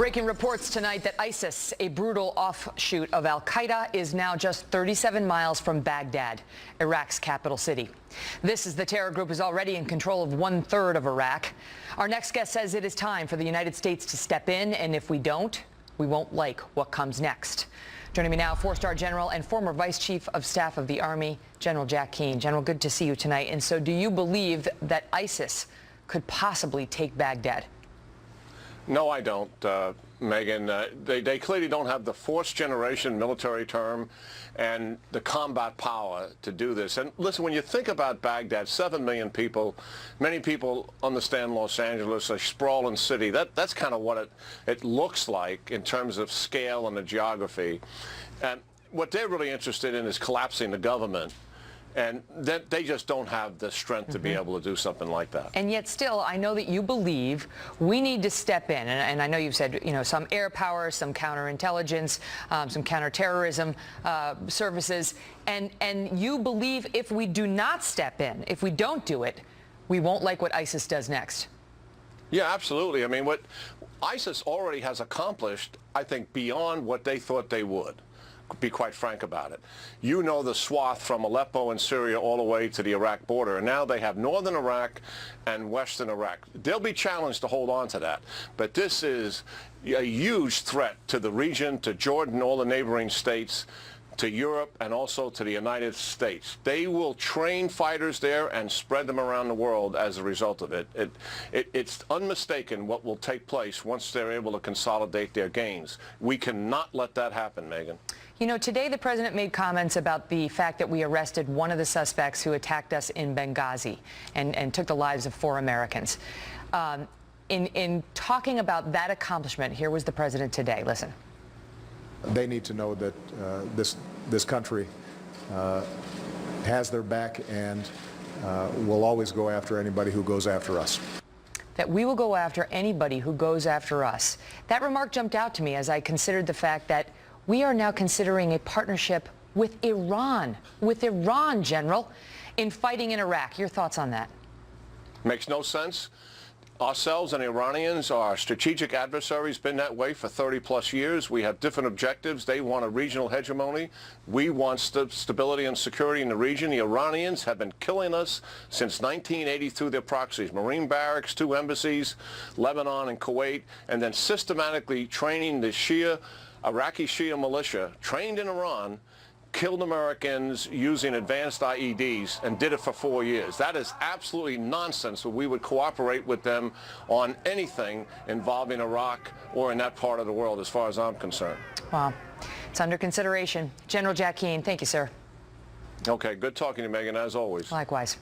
Breaking reports tonight that ISIS, a brutal offshoot of Al-Qaeda, is now just 37 miles from Baghdad, Iraq's capital city. This is the terror group is already in control of 1/3 of Iraq. Our next guest says it is time for the United States to step in, and if we don't, we won't like what comes next. Joining me now, four-star general and former vice chief of staff of the Army, General Jack Keane. General, good to see you tonight. And so do you believe that ISIS could possibly take Baghdad? No, I don't, Megan. They clearly don't have the fourth-generation military term and the combat power to do this. And listen, when you think about Baghdad, 7 million people, many people understand Los Angeles, a sprawling city. That's kind of what it looks like in terms of scale and the geography. And what they're really interested in is collapsing the government. And they just don't have the strength to be able to do something like that. And yet still, I know that you believe we need to step in. And I know you've said, some air power, some counterintelligence, some counterterrorism services. And you believe if we do not step in, if we don't do it, we won't like what ISIS does next. Yeah, absolutely. I mean, what ISIS already has accomplished, I think, beyond what they thought they would. Be quite frank about it. You know the swath from Aleppo in Syria all the way to the Iraq border, and now they have northern Iraq and western Iraq. They'll be challenged to hold on to that, but this is a huge threat to the region, to Jordan, all the neighboring states, to Europe, and also to the United States. They will train fighters there and spread them around the world as a result of it. It's unmistaken what will take place once they're able to consolidate their gains. We cannot let that happen, Megan. Today the president made comments about the fact that we arrested one of the suspects who attacked us in Benghazi and took the lives of 4 Americans. In talking about that accomplishment, here was the president today. Listen. They need to know that this country has their back and will always go after anybody who goes after us. That we will go after anybody who goes after us. That remark jumped out to me as I considered the fact that we are now considering a partnership with Iran, General, in fighting in Iraq. Your thoughts on that? Makes no sense. Ourselves and Iranians are strategic adversaries, been that way for 30-plus years. We have different objectives. They want a regional hegemony. We want stability and security in the region. The Iranians have been killing us since 1980 through their proxies, Marine barracks, 2 embassies, Lebanon and Kuwait, and then systematically training the Iraqi Shia militia, trained in Iran, killed Americans using advanced IEDs and did it for 4 years. That is absolutely nonsense. We would cooperate with them on anything involving Iraq or in that part of the world as far as I'm concerned. Wow. It's under consideration. General Jack Keane, thank you, sir. Okay, good talking to you, Megan, as always. Likewise.